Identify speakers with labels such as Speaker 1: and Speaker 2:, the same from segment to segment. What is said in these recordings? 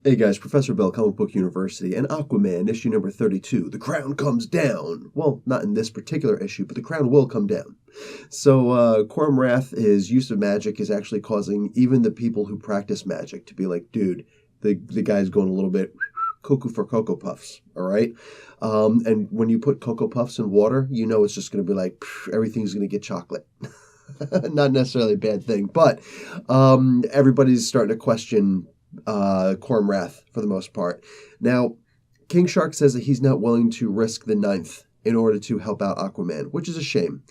Speaker 1: Hey guys, Professor Bell, Comic Book University, and Aquaman, issue number 32. The crown comes down. Well, not in this particular issue, but the crown will come down. So, Cormwrath's use of magic is actually causing even the people who practice magic to be like, dude, the guy's going a little bit cuckoo for Cocoa Puffs, all right? And when you put Cocoa Puffs in water, you know it's just going to be like, everything's going to get chocolate. Not necessarily a bad thing, but everybody's starting to question Cormwrath for the most part. Now, King Shark says that he's not willing to risk the ninth in order to help out Aquaman, which is a shame.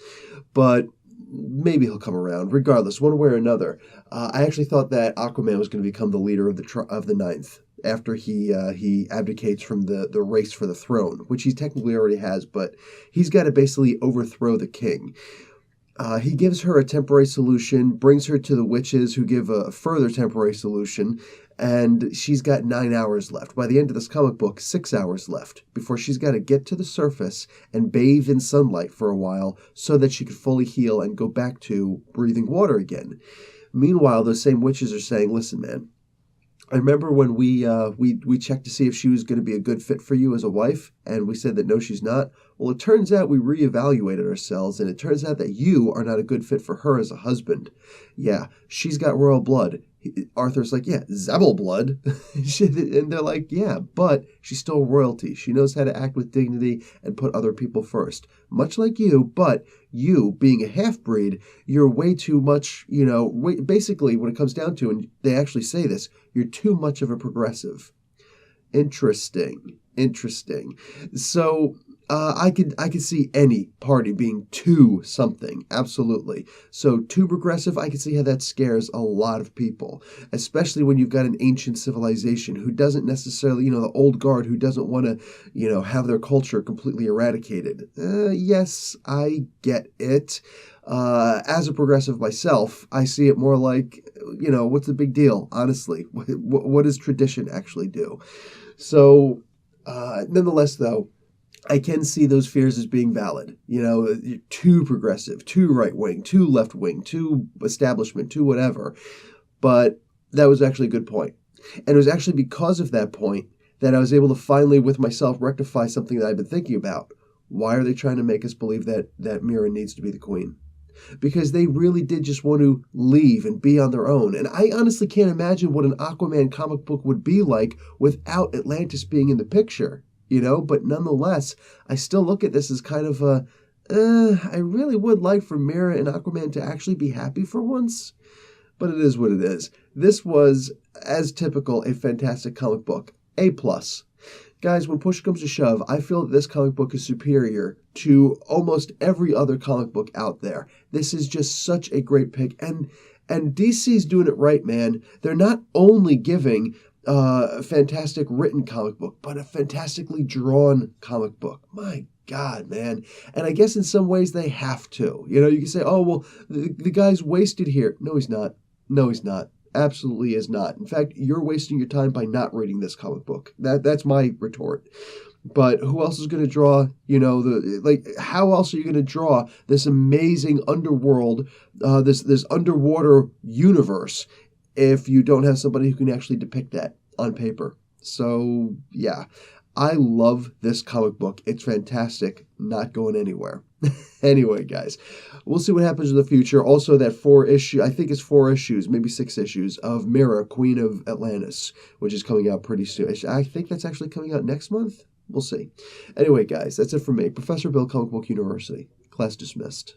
Speaker 1: But maybe he'll come around. Regardless, one way or another, I actually thought that Aquaman was going to become the leader of the ninth after he abdicates from the race for the throne, which he technically already has, but he's got to basically overthrow the king. He gives her a temporary solution, brings her to the witches who give a further temporary solution, and she's got 9 hours left. By the end of this comic book, 6 hours left before she's got to get to the surface and bathe in sunlight for a while so that she could fully heal and go back to breathing water again. Meanwhile, those same witches are saying, listen, man, I remember when we checked to see if she was going to be a good fit for you as a wife, and we said that no, she's not. Well, it turns out we reevaluated ourselves, and it turns out that you are not a good fit for her as a husband. Yeah, she's got royal blood. Arthur's like, yeah, Zebel blood. And they're like, yeah, but she's still royalty. She knows how to act with dignity and put other people first. Much like you, but you, being a half-breed, you're way too much, basically when it comes down to, and they actually say this, you're too much of a progressive. Interesting. So I could see any party being too something, absolutely. So too progressive, I could see how that scares a lot of people, especially when you've got an ancient civilization who doesn't necessarily, the old guard who doesn't want to, have their culture completely eradicated. Yes, I get it. As a progressive myself, I see it more like, what's the big deal, honestly? What does tradition actually do? So, nonetheless, though, I can see those fears as being valid. Too progressive, too right-wing, too left-wing, too establishment, too whatever. But that was actually a good point. And it was actually because of that point that I was able to finally, with myself, rectify something that I've been thinking about. Why are they trying to make us believe that Mira needs to be the queen? Because they really did just want to leave and be on their own. And I honestly can't imagine what an Aquaman comic book would be like without Atlantis being in the picture. But nonetheless, I still look at this as kind of I really would like for Mira and Aquaman to actually be happy for once. But it is what it is. This was, as typical, a fantastic comic book. A+. Guys, when push comes to shove, I feel that this comic book is superior to almost every other comic book out there. This is just such a great pick. And DC's doing it right, man. They're not only giving a fantastic written comic book, but a fantastically drawn comic book. My God, man. And I guess in some ways they have to. You can say, oh, well, the guy's wasted here. No, he's not. No, he's not. Absolutely is not. In fact, you're wasting your time by not reading this comic book. That's my retort. But who else is going to draw, how else are you going to draw this amazing underworld, this underwater universe if you don't have somebody who can actually depict that on paper? So, yeah, I love this comic book. It's fantastic. Not going anywhere. Anyway, guys, we'll see what happens in the future. Also, that 4 issues, maybe 6 issues of Mira, Queen of Atlantis, which is coming out pretty soon. I think that's actually coming out next month. We'll see. Anyway, guys, that's it for me. Professor Bill, Comic Book University. Class dismissed.